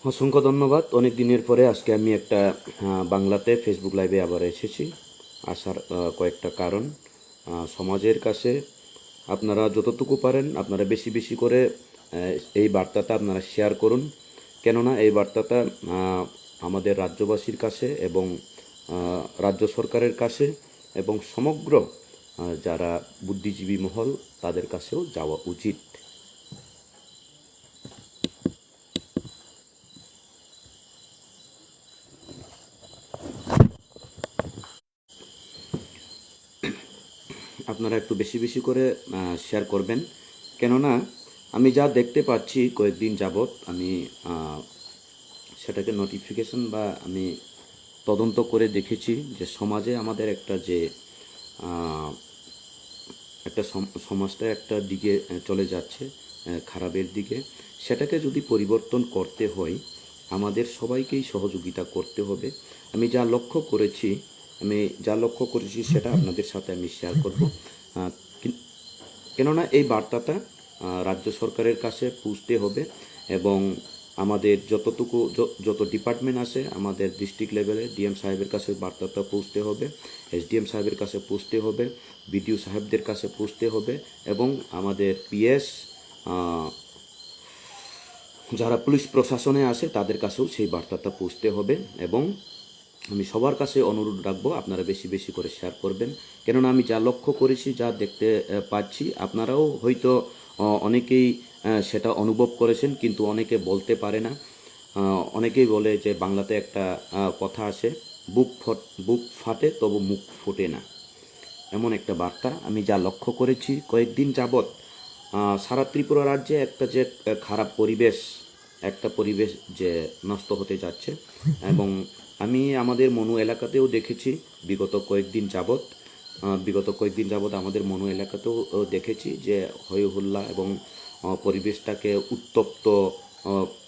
অসংখ্য ধন্যবাদ। অনেক দিনের পরে আজকে আমি একটা বাংলাতে ফেসবুক লাইভে আবার এসেছি। আসার কয়েকটা কারণ, সমাজের কাছে আপনারা যতটুকু পারেন আপনারা বেশি বেশি করে এই বার্তাটা আপনারা শেয়ার করুন। কেননা এই বার্তাটা আমাদের রাজ্যবাসীর কাছে এবং রাজ্য সরকারের কাছে এবং সমগ্র যারা বুদ্ধিজীবী মহল তাদের কাছেও যাওয়া উচিত। আপনারা একটু বেশি বেশি করে শেয়ার করবেন। কেননা আমি যা দেখতে পাচ্ছি কয়েকদিন যাবৎ আমি সেটাকে নোটিফিকেশন বা আমি তদন্ত করে দেখেছি যে সমাজে আমাদের একটা যে একটা সমাজটা একটা দিকে চলে যাচ্ছে, খারাপের দিকে। সেটাকে যদি পরিবর্তন করতে হয় আমাদের সবাইকেই সহযোগিতা করতে হবে। আমি যা লক্ষ্য করেছি সেটা আপনাদের সাথে আমি শেয়ার করব। কেননা এই বার্তাটা রাজ্য সরকারের কাছে পৌঁছতে হবে এবং আমাদের যত ডিপার্টমেন্ট আছে আমাদের ডিস্ট্রিক্ট লেভেলে ডিএম সাহেবের কাছে বার্তাটা পৌঁছতে হবে, এসডিএম সাহেবের কাছে পৌঁছতে হবে, বিডিও সাহেবদের কাছে পৌঁছতে হবে এবং আমাদের পিএস যারা পুলিশ প্রশাসনে আছে তাদের কাছেও সেই বার্তাটা পৌঁছতে হবে। এবং আমি সবার কাছে অনুরোধ রাখবো আপনারা বেশি বেশি করে শেয়ার করবেন। কেননা আমি যা লক্ষ্য করেছি, যা দেখতে পাচ্ছি, আপনারাও হয়তো অনেকেই সেটা অনুভব করেছেন, কিন্তু অনেকে বলতে পারে না। অনেকেই বলে যে বাংলাতে একটা কথা আছে, বুক ফাটে তবু মুখ ফোটে না। এমন একটা বার্তা আমি যা লক্ষ্য করেছি কয়েকদিন যাবৎ সারা ত্রিপুরা রাজ্যে যে খারাপ পরিবেশ যে নষ্ট হতে যাচ্ছে। এবং আমি আমাদের মনু এলাকাতেও দেখেছি বিগত কয়েকদিন যাবৎ আমাদের মনু এলাকাতেও দেখেছি যে হই হুল্লা এবং পরিবেশটাকে উত্তপ্ত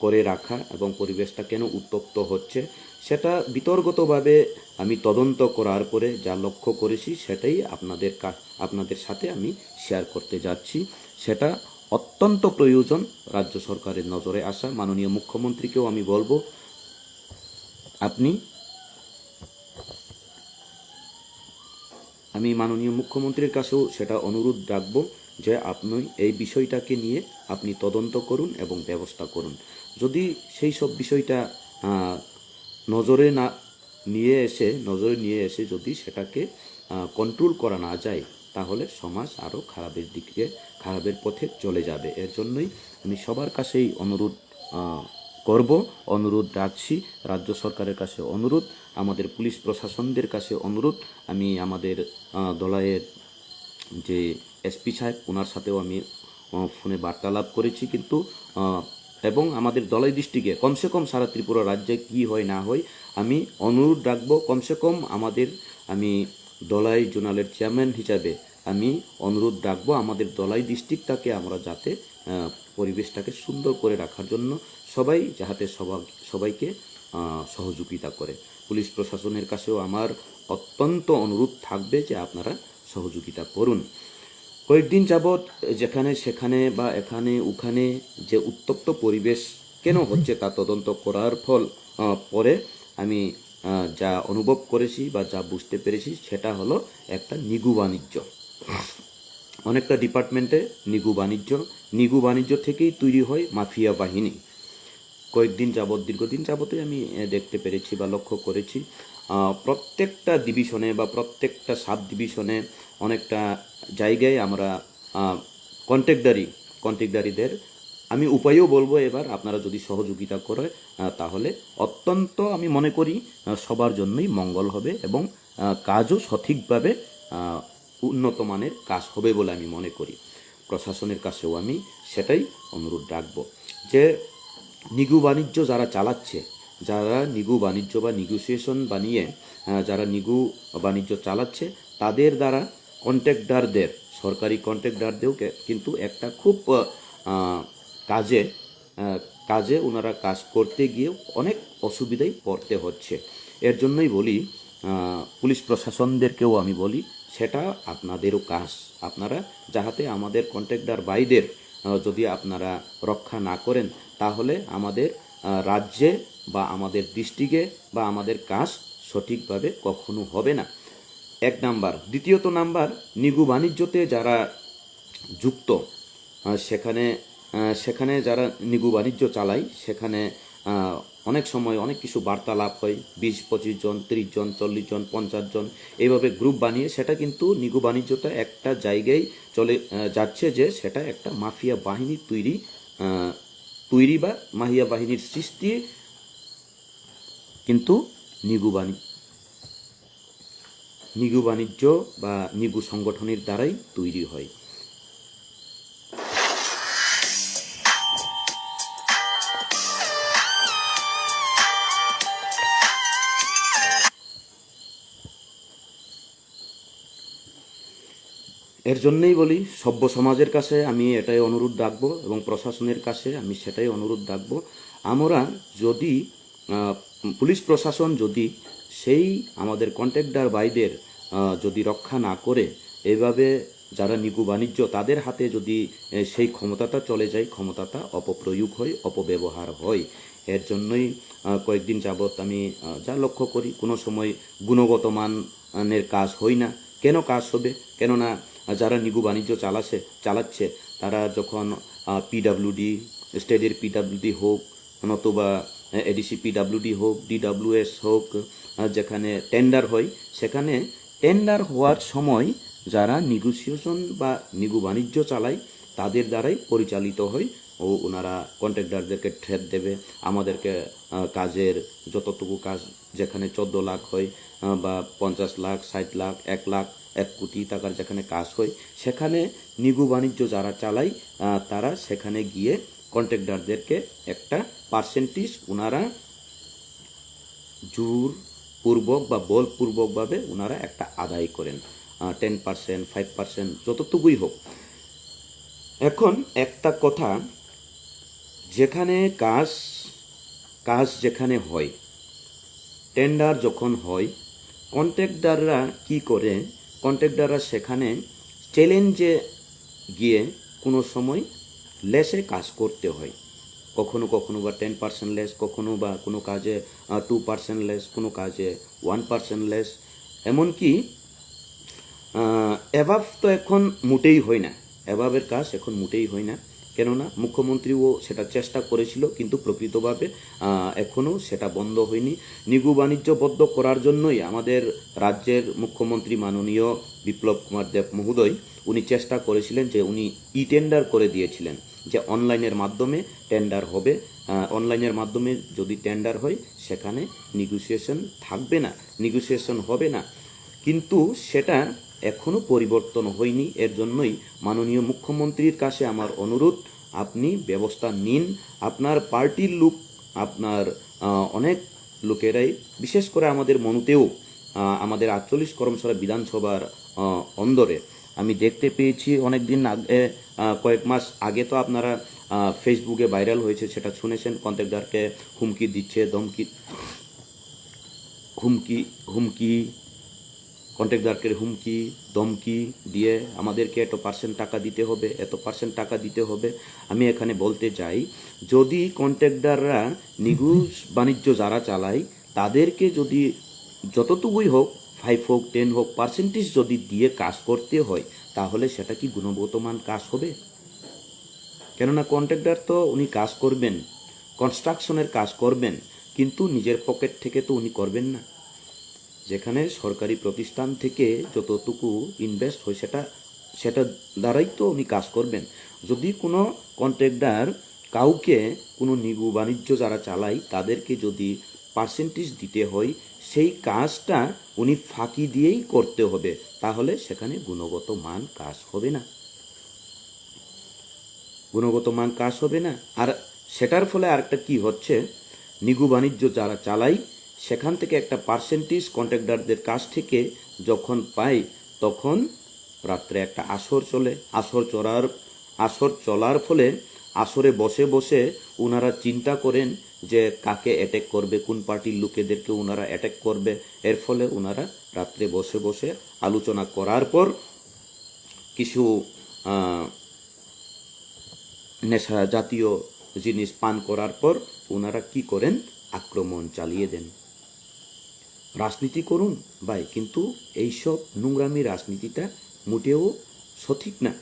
করে রাখা এবং পরিবেশটা কেন উত্তপ্ত হচ্ছে সেটা বিতর্কতভাবে আমি তদন্ত করার পরে যা লক্ষ্য করেছি সেটাই আপনাদের সাথে আমি শেয়ার করতে যাচ্ছি। সেটা অত্যন্ত প্রয়োজন রাজ্য সরকারের নজরে আসা। মাননীয় মুখ্যমন্ত্রীকেও আমি বলবো, আমি মাননীয় মুখ্যমন্ত্রীর কাছেও সেটা অনুরোধ রাখবো যে আপনি এই বিষয়টাকে নিয়ে আপনি তদন্ত করুন এবং ব্যবস্থা করুন। যদি সেই সব বিষয়টা নজরে নিয়ে এসে যদি সেটাকে কন্ট্রোল করা না যায় তাহলে সমাজ আরও খারাপের পথে চলে যাবে। এর জন্যই আমি সবার কাছেই অনুরোধ রাখছি, রাজ্য সরকারের কাছে অনুরোধ, আমাদের পুলিশ প্রশাসনদের কাছে অনুরোধ। আমি আমাদের দলায়ের যে এসপি সাহেব ওনার সাথেও আমি ফোনে বার্তালাপ করেছি, কিন্তু এবং আমাদের দলাই ডিস্ট্রিক্টে কমসে কম সারা ত্রিপুরা রাজ্যে কি হয় না হয় আমি অনুরোধ রাখবো। কমসে কম আমি দলাই জোনালের চেয়ারম্যান হিসাবে আমি অনুরোধ রাখবো আমাদের দলাই ডিস্ট্রিক্টটাকে আমরা যাতে পরিবেশটাকে সুন্দর করে রাখার জন্য যাতে সবাইকে সহযোগিতা করে। পুলিশ প্রশাসনের কাছেও আমার অত্যন্ত অনুরোধ থাকবে যে আপনারা সহযোগিতা করুন। কয়েকদিন যাবৎ যেখানে সেখানে বা এখানে ওখানে যে উত্তপ্ত পরিবেশ কেন হচ্ছে তা তদন্ত করার পরে আমি যা অনুভব করেছি বা যা বুঝতে পেরেছি সেটা হলো একটা নিগু বাণিজ্য। অনেকটা ডিপার্টমেন্টে নিগু বাণিজ্য থেকেই তৈরি হয় মাফিয়া বাহিনী। দীর্ঘদিন যাবতই আমি দেখতে পেরেছি বা লক্ষ্য করেছি প্রত্যেকটা ডিভিশনে বা প্রত্যেকটা সাব ডিভিশনে অনেকটা জায়গায় আমরা কন্ট্রাক্টদারিদের আমি উপায়ও বলবো, এবার আপনারা যদি সহযোগিতা করে তাহলে অত্যন্ত আমি মনে করি সবার জন্যই মঙ্গল হবে এবং কাজও সঠিকভাবে উন্নত মানের কাজ হবে বলে আমি মনে করি। প্রশাসনের কাছেও আমি সেটাই অনুরোধ রাখবো যে নিগু বাণিজ্য যারা নিগু বাণিজ্য বা নিগোসিয়েশন বানিয়ে যারা নিগু বাণিজ্য চালাচ্ছে তাদের দ্বারা সরকারি কন্ট্রাক্টরদেরও কিন্তু একটা খুব কাজে ওনারা কাজ করতে গিয়ে অনেক অসুবিধায় পড়তে হচ্ছে। এর জন্যই বলি পুলিশ প্রশাসনদেরকেও আমি বলি সেটা আপনাদেরও কাজ। আপনারা যাহাতে আমাদের কন্ট্রাক্টর ভাইদের যদি আপনারা রক্ষা না করেন তাহলে আমাদের রাজ্যে বা আমাদের ডিস্ট্রিক্টে বা আমাদের কাজ সঠিকভাবে কখনো হবে না। এক নাম্বার। দ্বিতীয়ত নাম্বার, নিগু বাণিজ্যতে যারা যুক্ত, সেখানে সেখানে যারা নিগু বাণিজ্য চালায়, সেখানে অনেক সময় অনেক কিছু বার্তালাপ হয়, 20-25 জন, 30 জন, 40 জন, 50 জন, এইভাবে গ্রুপ বানিয়ে সেটা কিন্তু নিগু বাণিজ্যটা একটা জায়গায় চলে যাচ্ছে, যে সেটা একটা মাফিয়া বাহিনী তৈরি বা মাফিয়া বাহিনীর সৃষ্টি কিন্তু নিগু বাণিজ্য বা নিগু সংগঠনের দ্বারাই তৈরি হয়। এর জন্যই বলি, সভ্য সমাজের কাছে আমি এটাই অনুরোধ রাখবো এবং প্রশাসনের কাছে আমি সেটাই অনুরোধ রাখবো, আমরা যদি পুলিশ প্রশাসন যদি সেই আমাদের কন্ট্রাক্টর ভাইদের যদি রক্ষা না করে, এভাবে যারা নিগু বাণিজ্য তাদের হাতে যদি সেই ক্ষমতাটা চলে যায়, ক্ষমতাটা অপপ্রয়োগ হয়, অপব্যবহার হয়। এর জন্যই কয়েকদিন যাবৎ আমি যা লক্ষ্য করি, কোনো সময় গুণগত মানের কাজ হয় না। কেন কাজ হবে? কেননা যারা নিগু বাণিজ্য চালাচ্ছে তারা যখন পিডাব্লিউডি, স্টেটের পিডাব্লিউডি হোক, নতুবা এডিসি পিডাব্লিউডি হোক, ডিডাব্লিউএস হোক, যেখানে টেন্ডার হয়, সেখানে টেন্ডার হওয়ার সময় যারা নিগোসিয়েশন বা নিগু বাণিজ্য চালায় তাদের দ্বারাই পরিচালিত হয়, ও ওনারা কন্ট্রাক্টরদেরকে থ্রেট দেবে, আমাদেরকে কাজের যতটুকু কাজ, যেখানে 14 লাখ হয় বা 50 লাখ, 60 লাখ, 1 লাখ, 1 কোটি টাকার যেখানে কাজ হয়, সেখানে নিগু বাণিজ্য যারা চালায় তারা সেখানে গিয়ে কন্ট্রাক্টরদেরকে একটা পার্সেন্টেজ ওনারা জোরপূর্বক বা বলপূর্বকভাবে ওনারা একটা আদায় করেন, 10%, 5%, যতটুকুই হোক। এখন একটা কথা, যেখানে কাজ যেখানে হয়, টেন্ডার যখন হয়, কন্ট্রাক্টররা কি করে, কন্ট্রাক্টররা সেখানে চ্যালেঞ্জে গিয়ে কোনো সময় লেসে কাজ করতে হয়, কখনো কখনো বা 10% লেস, কখনো বা কোনো কাজে 2% লেস, কোনো কাজে 1% লেস, এমনকি অ্যাভাব তো এখন মোটেই হয় না, অ্যাভাবের কাজ এখন মোটেই হয় না। কেননা মুখ্যমন্ত্রীও সেটা চেষ্টা করেছিল, কিন্তু প্রকৃতভাবে এখনও সেটা বন্ধ হয়নি। নিগু বাণিজ্য বন্ধ করার জন্যই আমাদের রাজ্যের মুখ্যমন্ত্রী মাননীয় বিপ্লব কুমার দেব মহোদয় উনি চেষ্টা করেছিলেন, যে উনি টেন্ডার করে দিয়েছিলেন, যে অনলাইনের মাধ্যমে টেন্ডার হবে, অনলাইনের মাধ্যমে যদি টেন্ডার হয় সেখানে নেগোসিয়েশন থাকবে না, নেগোসিয়েশন হবে না। কিন্তু সেটা এখনও পরিবর্তন হয়নি। এর জন্যই মাননীয় মুখ্যমন্ত্রীর কাছে আমার অনুরোধ, আপনি ব্যবস্থা নিন। আপনার পার্টির লোক, আপনার অনেক লোকেরাই, বিশেষ করে আমাদের মনুতেও, আমাদের 48 করমসরা বিধানসভার অন্দরে আমি দেখতে পেয়েছি অনেক দিন আগে, কয়েক মাস আগে তো আপনারা ফেসবুকে ভাইরাল হয়েছে, সেটা শুনেছেন, কন্ট্রাক্টরকে হুমকি দিচ্ছে, হুমকি কন্ট্রাক্টরকে হুমকি ধমকি দিয়ে আমাদেরকে এত পার্সেন্ট টাকা দিতে হবে, এত পার্সেন্ট টাকা দিতে হবে। আমি এখানে বলতে চাই, যদি কন্ট্রাক্টররা নিগু বাণিজ্য যারা চালায় তাদেরকে যদি যতটুকুই হোক, 5 হোক, 10 হোক, পার্সেন্টেজ যদি দিয়ে কাজ করতে হয়, তাহলে সেটা কি গুণগত মান কাজ হবে? কেননা কন্ট্রাক্টর তো উনি কাজ করবেন, কনস্ট্রাকশনের কাজ করবেন, কিন্তু নিজের পকেট থেকে তো উনি করবেন না। যেখানে সরকারি প্রতিষ্ঠান থেকে যতটুকু ইনভেস্ট হয় সেটা দ্বারাই তো উনি কাজ করবেন। যদি কোনো কন্ট্রাক্টর কাউকে, কোনো নিগু বাণিজ্য যারা চালায় তাদেরকে যদি পার্সেন্টেজ দিতে হয়, সেই কাজটা উনি ফাঁকি দিয়েই করতে হবে, তাহলে সেখানে গুণগত মান কাজ হবে না, গুণগত মান কাজ হবে না। আর সেটার ফলে আরেকটা কি হচ্ছে, নিগু বাণিজ্য যারা চালায় সেখান থেকে একটা পার্সেন্টেজ কন্ট্রাক্টরদের কাছ থেকে যখন পাই, তখন রাত্রে একটা আসর চলে, আসর চলার ফলে আসরে বসে বসে ওনারা চিন্তা করেন যে কাকে অ্যাটাক করবে, কোন পার্টির লোকেদেরকে ওনারা অ্যাটাক করবে। এর ফলে ওনারা রাত্রে বসে বসে আলোচনা করার পর কিছু নেশা জাতীয় জিনিস পান করার পর ওনারা কি করেন, আক্রমণ চালিয়ে দেন। রাজনীতি করুন ভাই, কিন্তু এইসব নোংরামি রাজনীতিটা মোটেও সঠিক না।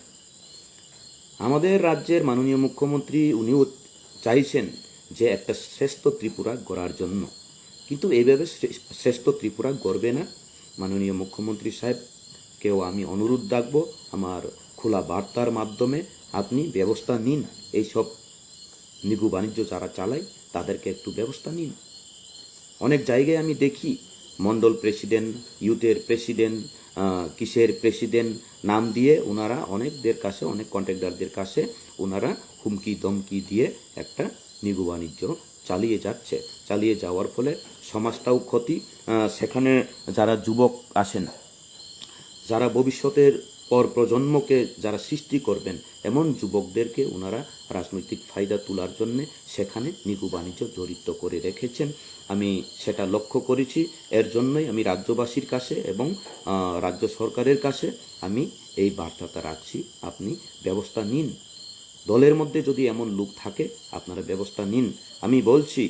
আমাদের রাজ্যের মাননীয় মুখ্যমন্ত্রী উনিও চাইছেন যে একটা শ্রেষ্ঠ ত্রিপুরা গড়ার জন্য, কিন্তু এইভাবে শ্রেষ্ঠ ত্রিপুরা গড়বে না। মাননীয় মুখ্যমন্ত্রী সাহেবকেও আমি অনুরোধ রাখবো, আমার খোলা বার্তার মাধ্যমে আপনি ব্যবস্থা নিন। এইসব নিগু বাণিজ্য যারা চালায় তাদেরকে একটু ব্যবস্থা নিন। অনেক জায়গায় আমি দেখি মন্ডল প্রেসিডেন্ট, ইউথের প্রেসিডেন্ট, কিসের প্রেসিডেন্ট নাম দিয়ে ওনারা অনেকদের কাছে, অনেক কন্ট্রাক্টরদের কাছে ওনারা হুমকি দমকি দিয়ে একটা নিগু বাণিজ্য চালিয়ে যাওয়ার ফলে সমাজটাও ক্ষতি। সেখানে যারা যুবক আসেন, যারা ভবিষ্যতের পর প্রজন্মকে যারা সৃষ্টি করবেন, এমন যুবকদেরকে ওনারা রাজনৈতিক ফায়দা তোলার জন্যে সেখানে নিগু বাণিজ্য জড়িত করে রেখেছেন। আমি সেটা লক্ষ্য করেছি। এর জন্যই আমি রাজ্যবাসীর কাছে এবং রাজ্য সরকারের কাছে আমি এই বার্তাটা রাখছি, আপনি ব্যবস্থা নিন। দলের মধ্যে যদি এমন লোক থাকে আপনারা ব্যবস্থা নিন। আমি বলছি,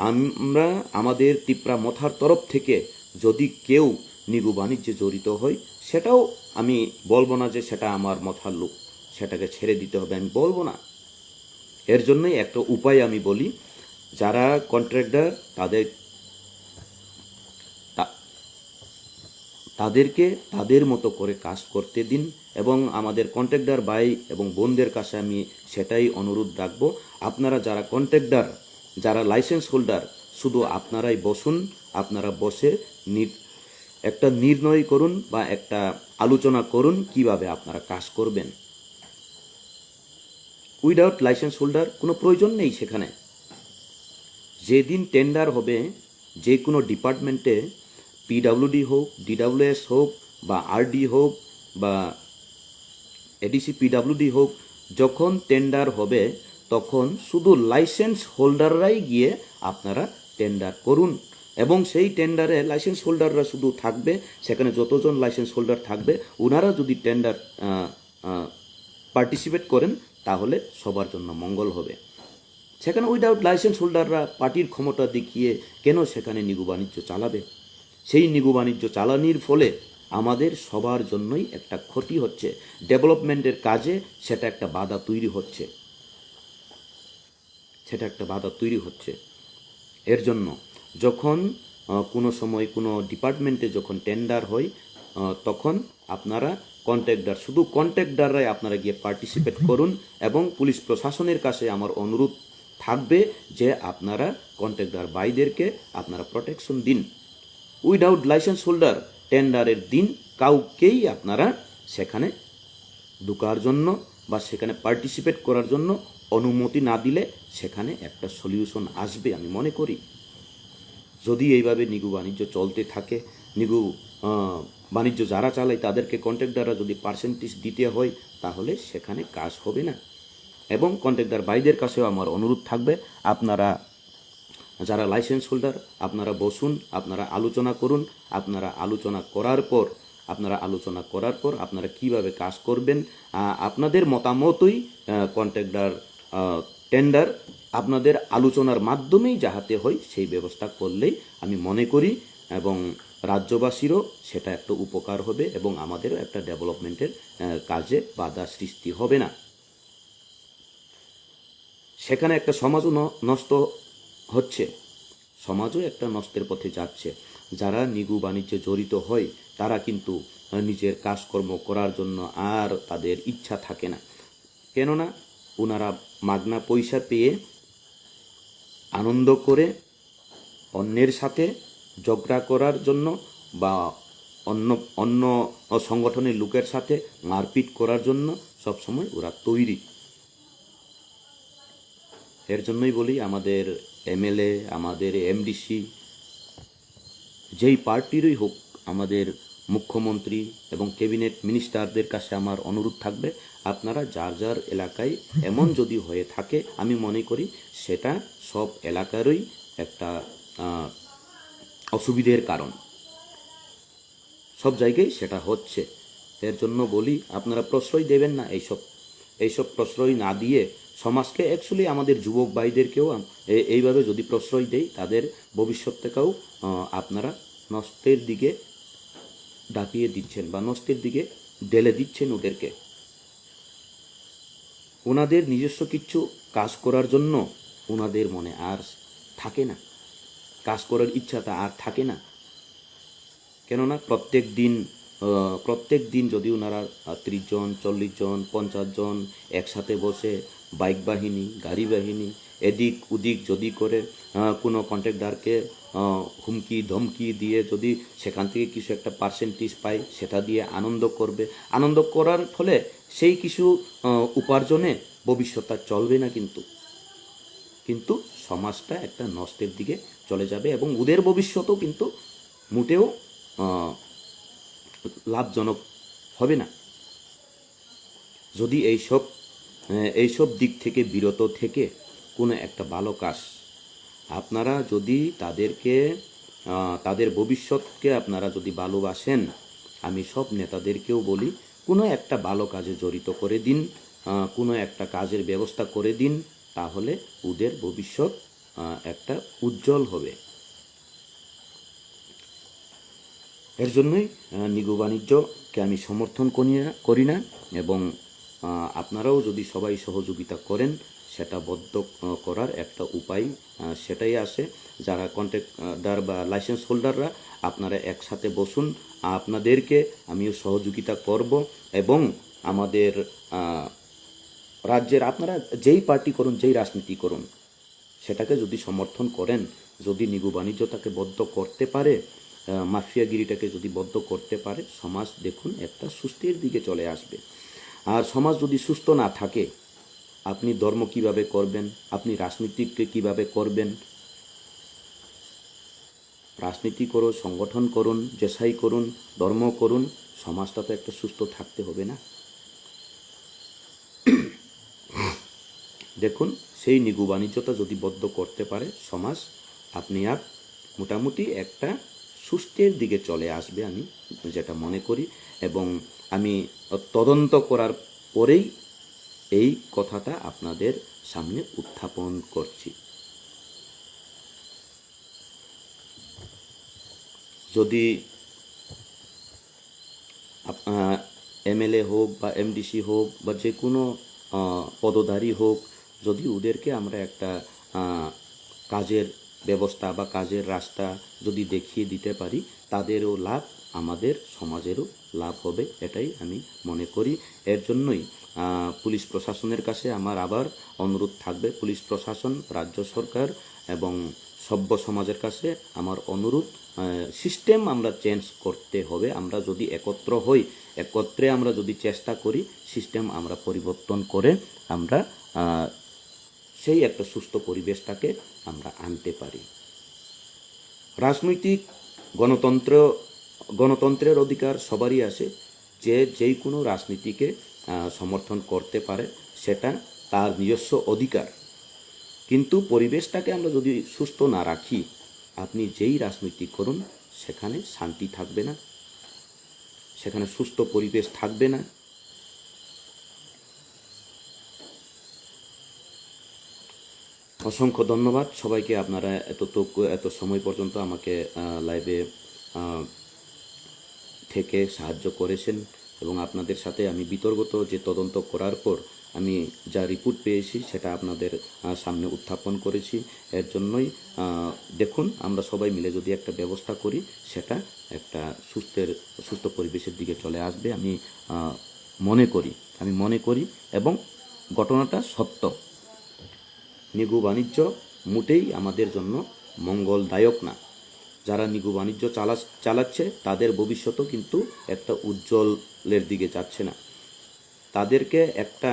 আমরা আমাদের তিপ্রা মথার তরফ থেকে যদি কেউ নিগু বাণিজ্যে জড়িত হয়, সেটাও আমি বলবো না যে সেটা আমার মথার লোক, সেটাকে ছেড়ে দিতে হবে, আমি বলবো না। এর জন্যই একটা উপায় আমি বলি, যারা কন্ট্রাক্টর তাদেরকে তাদের মতো করে কাজ করতে দিন। এবং আমাদের কন্ট্রাক্টর ভাই এবং বোনদের কাছে আমি সেটাই অনুরোধ রাখবো, আপনারা যারা কন্ট্রাক্টর, যারা লাইসেন্স হোল্ডার, শুধু আপনারাই বসুন। আপনারা বসে একটা নির্ণয় করুন বা একটা আলোচনা করুন কিভাবে আপনারা কাজ করবেন। উইদাউট লাইসেন্স হোল্ডার কোনো প্রয়োজন নেই। সেখানে যেদিন টেন্ডার হবে যে কোনো ডিপার্টমেন্টে, পিডাব্লিউডি হোক, ডিডাব্লিউএস হোক, বা আরডি হোক, বা এডিসি পিডাব্লিউডি হোক, যখন টেন্ডার হবে তখন শুধু লাইসেন্স হোল্ডাররাই গিয়ে আপনারা টেন্ডার করুন। এবং সেই টেন্ডারে লাইসেন্স হোল্ডাররা শুধু থাকবে, সেখানে যতজন লাইসেন্স হোল্ডার থাকবে ওনারা যদি টেন্ডার পার্টিসিপেট করেন তাহলে সবার জন্য মঙ্গল হবে। সেখানে উইদাউট লাইসেন্স হোল্ডাররা পার্টির ক্ষমতা দেখিয়ে কেন সেখানে নিগু বাণিজ্য চালাবে? সেই নিগু বাণিজ্য চালানির ফলে আমাদের সবার জন্যই একটা ক্ষতি হচ্ছে, ডেভেলপমেন্টের কাজে সেটা একটা বাধা তৈরি হচ্ছে। এর জন্য যখন কোনো সময় কোনো ডিপার্টমেন্টে যখন টেন্ডার হয়, তখন আপনারা শুধু কন্ট্রাক্টররাই আপনারা গিয়ে পার্টিসিপেট করুন। এবং পুলিশ প্রশাসনের কাছে আমার অনুরোধ থাকবে যে আপনারা কন্ট্রাক্টর ভাইদেরকে আপনারা প্রোটেকশন দিন। উইদাউট লাইসেন্স হোল্ডার টেন্ডারের দিন কাউকেই আপনারা সেখানে ঢোকার জন্য বা সেখানে পার্টিসিপেট করার জন্য অনুমতি না দিলে সেখানে একটা সলিউশন আসবে আমি মনে করি। যদি এইভাবে নিগু বাণিজ্য চলতে থাকে, নিগু বাণিজ্য যারা চালায় তাদেরকে কন্ট্রাক্টররা যদি পার্সেন্টেজ দিতে হয়, তাহলে সেখানে কাজ হবে না। এবং কন্ট্রাক্টর ভাইদের কাছেও আমার অনুরোধ থাকবে, আপনারা যারা লাইসেন্স হোল্ডার আপনারা বসুন, আপনারা আলোচনা করুন। আপনারা আলোচনা করার পর আপনারা কিভাবে কাজ করবেন, আপনাদের মতামতই কন্ট্রাক্টর টেন্ডার আপনাদের আলোচনার মাধ্যমেই যাহাতে হয় সেই ব্যবস্থা করলেই আমি মনে করি, এবং রাজ্যবাসীরও সেটা একটা উপকার হবে এবং আমাদেরও একটা ডেভেলপমেন্টের কাজে বাধা সৃষ্টি হবে না। সেখানে একটা সমাজও নষ্ট হচ্ছে, সমাজও একটা নষ্টের পথে যাচ্ছে। যারা নিগু বাণিজ্যে জড়িত হয় তারা কিন্তু নিজের কাজকর্ম করার জন্য আর তাদের ইচ্ছা থাকে না, কেননা ওনারা মাগনা পয়সা পেয়ে আনন্দ করে অন্যের সাথে ঝগড়া করার জন্য বা অন্য সংগঠনের লোকের সাথে মারপিট করার জন্য সবসময় ওরা তৈরি। এর জন্যই বলি, আমাদের এমএলএ, আমাদের এমডিসি, যেই পার্টিরই হোক, আমাদের মুখ্যমন্ত্রী এবং ক্যাবিনেট মিনিস্টারদের কাছে আমার অনুরোধ থাকবে, আপনারা যার যার এলাকায় এমন যদি হয়ে থাকে, আমি মনে করি সেটা সব এলাকারই একটা অসুবিধের কারণ, সব জায়গায় সেটা হচ্ছে। এর জন্য বলি, আপনারা প্রশ্রয় দেবেন না, এইসব প্রশ্রয় না দিয়ে সমাজকে অ্যাকচুয়ালি আমাদের যুবক ভাইদেরকেও এইভাবে যদি প্রশ্রয় দেই, তাদের ভবিষ্যৎটাকেও আপনারা নষ্টের দিকে ডাকিয়ে দিচ্ছেন বা নষ্টের দিকে ঢেলে দিচ্ছেন ওদেরকে। ওনাদের নিজস্ব কিছু কাজ করার জন্য ওনাদের মনে আর থাকে না, কাজ করার ইচ্ছাটা আর থাকে না। কেননা প্রত্যেক দিন যদি ওনারা 30 জন, 40 জন, 50 জন একসাথে বসে বাইক বাহিনী, গাড়ি বাহিনী এদিক ওদিক যদি করে কোনো কন্ট্রাক্টরকে হুমকি ধমকি দিয়ে যদি সেখান থেকে কিছু একটা পার্সেন্টেজ পায়, সেটা দিয়ে আনন্দ করার ফলে সেই কিছু উপার্জনে ভবিষ্যৎটা চলবে না, কিন্তু সমাজটা একটা নষ্টের দিকে চলে যাবে এবং ওদের ভবিষ্যতও কিন্তু মোটেও লাভজনক হবে না। যদি এইসব দিক থেকে বিরত থেকে কোনো একটা ভালো কাজ আপনারা যদি তাদের ভবিষ্যৎকে আপনারা যদি ভালোবাসেন, আমি সব নেতাদেরকেও বলি, কোনো একটা ভালো কাজে জড়িত করে দিন, কোনো একটা কাজের ব্যবস্থা করে দিন, তাহলে ওদের ভবিষ্যৎ একটা উজ্জ্বল হবে। এর জন্যই নিগু বাণিজ্যকে আমি সমর্থন করি না এবং আপনারাও যদি সবাই সহযোগিতা করেন, সেটা বদ্ধ করার একটা উপায় সেটাই আছে। যারা কন্ট্রাক্টর বা লাইসেন্স হোল্ডাররা, আপনারা একসাথে বসুন, আপনাদেরকে আমিও সহযোগিতা করব এবং আমাদের রাজ্যের আপনারা যেই পার্টি করুন, যেই রাজনীতি করুন, সেটাকে যদি সমর্থন করেন, যদি নিগু বাণিজ্যটাকে বদ্ধ করতে পারে, মাফিয়াগিরিটাকে যদি বদ্ধ করতে পারে, সমাজ দেখুন একটা সুস্থের দিকে চলে আসবে। আর সমাজ যদি সুস্থ না থাকে, আপনি ধর্ম কিভাবে করবেন, আপনি রাজনীতিকে কিভাবে করবেন? রাজনীতি করুন, সংগঠন করুন, যেসাই করুন, ধর্ম করুন, সমাজটা তো একটা সুস্থ থাকতে হবে না? দেখুন, সেই নিগু বাণিজ্যটা যদি বদ্ধ করতে পারে সমাজ, আপনি মোটামুটি একটা সুস্থের দিকে চলে আসবে, আমি যেটা মনে করি। এবং আমি তদন্ত করার পরেই এই কথাটা আপনাদের সামনে উত্থাপন করছি। যদি এমএলএ হোক বা এমডিসি হোক বা যে কোনো পদধারী হোক, যদি ওদেরকে আমরা একটা কাজের ব্যবস্থা বা কাজের রাস্তা যদি দেখিয়ে দিতে পারি, তাদেরও লাভ, আমাদের সমাজেরও লাভ হবে, এটাই আমি মনে করি। এর জন্যই পুলিশ প্রশাসনের কাছে আমার আবার অনুরোধ থাকবে, পুলিশ প্রশাসন, রাজ্য সরকার এবং সভ্য সমাজের কাছে আমার অনুরোধ, সিস্টেম আমরা চেঞ্জ করতে হবে। আমরা যদি একত্রে আমরা যদি চেষ্টা করি, সিস্টেম আমরা পরিবর্তন করে আমরা সেই একটা সুস্থ পরিবেশটাকে আমরা আনতে পারি। রাজনৈতিক গণতন্ত্রের অধিকার সবারই আছে, যে কোনো রাজনীতিকে সমর্থন করতে পারে, সেটা তার নিজস্ব অধিকার। কিন্তু পরিবেশটাকে আমরা যদি সুস্থ না রাখি, আপনি যেই রাজনীতি করুন, সেখানে শান্তি থাকবে না, সেখানে সুস্থ পরিবেশ থাকবে না। অসংখ্য ধন্যবাদ সবাইকে, আপনারা এত সময় পর্যন্ত আমাকে লাইভে থেকে সাহায্য করেছেন এবং আপনাদের সাথে আমি বিতর্কিত যে তদন্ত করার পর আমি যা রিপোর্ট পেয়েছি সেটা আপনাদের সামনে উত্থাপন করেছি। এর জন্যই দেখুন, আমরা সবাই মিলে যদি একটা ব্যবস্থা করি, সেটা একটা সুস্থ পরিবেশের দিকে চলে আসবে, আমি মনে করি এবং ঘটনাটা সত্য। নিগু বাণিজ্য মোটেই আমাদের জন্য মঙ্গলদায়ক না। যারা নিগু বাণিজ্য চালাচ্ছে, তাদের ভবিষ্যতও কিন্তু একটা উজ্জ্বলের দিকে যাচ্ছে না। তাদেরকে একটা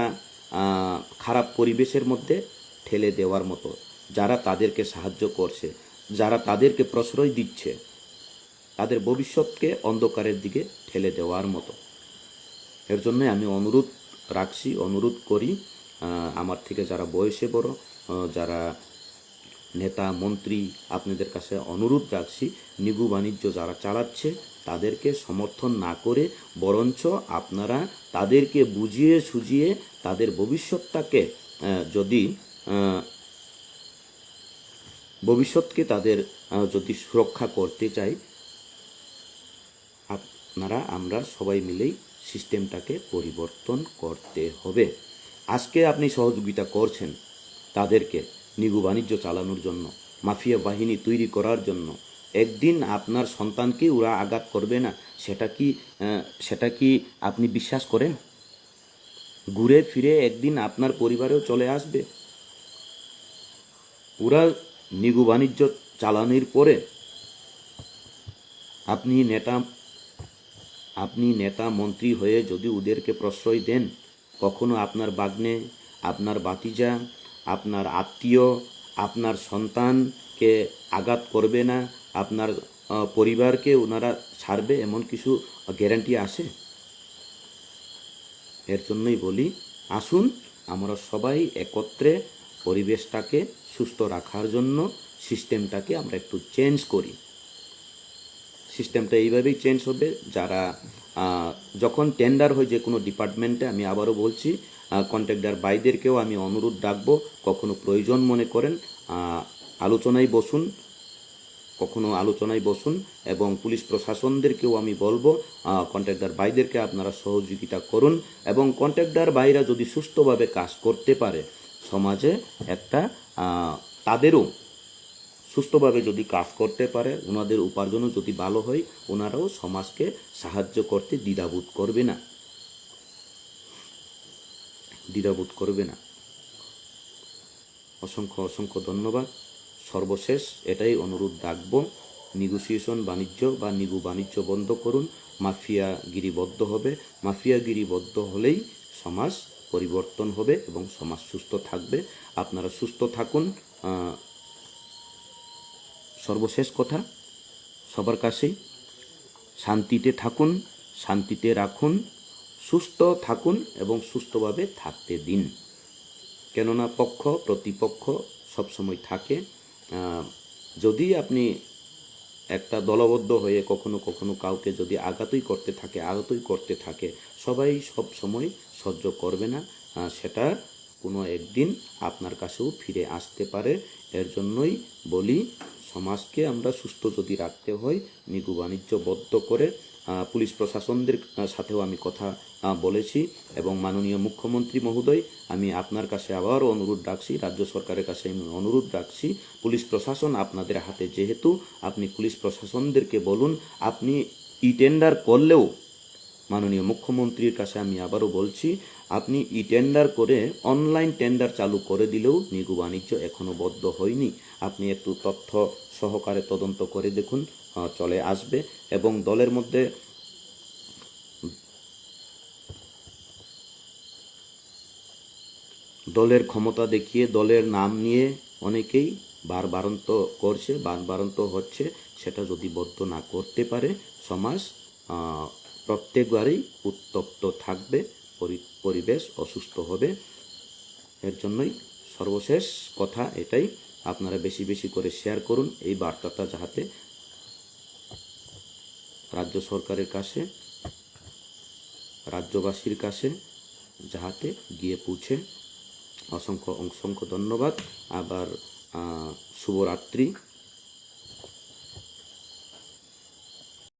খারাপ পরিবেশের মধ্যে ঠেলে দেওয়ার মতো, যারা তাদেরকে সাহায্য করছে, যারা তাদেরকে প্রশ্রয় দিচ্ছে, তাদের ভবিষ্যৎকে অন্ধকারের দিকে ঠেলে দেওয়ার মতো। এর জন্য আমি অনুরোধ করি, আমার থেকে যারা বয়সে বড়, যারা নেতা মন্ত্রী, আপনাদের কাছে অনুরোধ রাখছি, নিগু বাণিজ্য যারা চালাচ্ছে তাদেরকে সমর্থন না করে বরঞ্চ আপনারা তাদেরকে বুঝিয়ে সুঝিয়ে তাদের ভবিষ্যৎটাকে যদি ভবিষ্যৎকে তাদের যদি সুরক্ষা করতে চাই, আমরা সবাই মিলেই সিস্টেমটাকে পরিবর্তন করতে হবে। আজকে আপনি সহযোগিতা করছেন তাদেরকে নিগু বাণিজ্য চালানোর জন্য, মাফিয়া বাহিনী তৈরি করার জন্য। একদিন আপনার সন্তানকে ওরা আঘাত করবে না, সেটা কি আপনি বিশ্বাস করেন? ঘুরে ফিরে একদিন আপনার পরিবারেও চলে আসবে। ওরা নিগু বাণিজ্য চালানোর পরে আপনি নেতা মন্ত্রী হয়ে যদি ওদেরকে প্রশ্রয় দেন, কখনো আপনার বাগ্নে, আপনার ভাতিজা, আপনার আত্মীয়, আপনার সন্তানকে আঘাত করবে না, আপনার পরিবারকে ওনারা ছাড়বে এমন কিছু গ্যারান্টি আছে? এর জন্যই বলি, আসুন আমরা সবাই একত্রে পরিবেশটাকে সুস্থ রাখার জন্য সিস্টেমটাকে আমরা একটু চেঞ্জ করি। সিস্টেমটা এইভাবেই চেঞ্জ হবে, যারা যখন টেন্ডার হয় যে কোনো ডিপার্টমেন্টে, আমি আবারও বলছি, কন্ট্রাক্টর ভাইদেরকেও আমি অনুরোধ রাখবো, কখনো প্রয়োজন মনে করেন আলোচনায় বসুন এবং পুলিশ প্রশাসনদেরকেও আমি বলবো কন্ট্রাক্টর ভাইদেরকে আপনারা সহযোগিতা করুন, এবং কন্ট্রাক্টর ভাইরা যদি সুস্থভাবে কাজ করতে পারে, সমাজে একটা তাদেরও সুস্থভাবে যদি কাজ করতে পারে, ওনাদের উপার্জনও যদি ভালো হয়, ওনারাও সমাজকে সাহায্য করতে দ্বিধাবোধ করবে না। অসংখ্য ধন্যবাদ। সর্বশেষ এটাই অনুরোধ রাখবো, নেগোসিয়েশন বাণিজ্য বা নিগু বাণিজ্য বন্ধ করুন, মাফিয়াগিরি বদ্ধ হলেই সমাজ পরিবর্তন হবে এবং সমাজ সুস্থ থাকবে। আপনারা সুস্থ থাকুন। সর্বশেষ কথা, সবার কাছেই শান্তিতে থাকুন, শান্তিতে রাখুন, সুস্থ থাকুন এবং সুস্থভাবে থাকতে দিন। কেননা পক্ষ প্রতিপক্ষ সবসময় থাকে। যদি আপনি একটা দলবদ্ধ হয়ে কখনো কাউকে যদি আঘাতই করতে থাকে, সবাই সব সময় সহ্য করবে না, সেটা কোনো একদিন আপনার কাছেও ফিরে আসতে পারে। এর জন্যই বলি, সমাজকে আমরা সুস্থ যদি রাখতে হয়, নিগু বাণিজ্য বদ্ধ করে পুলিশ প্রশাসনদের সাথেও আমি কথা বলেছি, এবং মাননীয় মুখ্যমন্ত্রী মহোদয়, আমি আপনার কাছে আবারও অনুরোধ রাখছি, রাজ্য সরকারের কাছে আমি অনুরোধ রাখছি, পুলিশ প্রশাসন আপনাদের হাতে যেহেতু, আপনি পুলিশ প্রশাসনদেরকে বলুন, আপনি ই টেন্ডার করলেও, মাননীয় মুখ্যমন্ত্রীর কাছে আমি আবারও বলছি, আপনি ই টেন্ডার করে অনলাইন টেন্ডার চালু করে দিলেও নিগু বাণিজ্য এখনো বদ্ধ হয়নি। আপনি একটু তথ্য সহকারে তদন্ত করে দেখুন, চলে আসবে। এবং দলের ক্ষমতা দেখিয়ে, দলের নাম নিয়ে অনেকেই বারবারন্ত হচ্ছে, সেটা যদি বদ্ধ না করতে পারে, সমাজ প্রত্যেকবারই উত্তপ্ত থাকবে, পরিবেশ অসুস্থ হবে। এর জন্যই সর্বশেষ কথা এটাই, আপনারা বেশি বেশি করে শেয়ার করুন এই বার্তাটা, যাহাতে রাজ্য সরকারের কাছে, রাজ্যবাসীর কাছে যাহাতে গিয়ে পৌঁছে। অসংখ্য ধন্যবাদ। আবার শুভরাত্রি।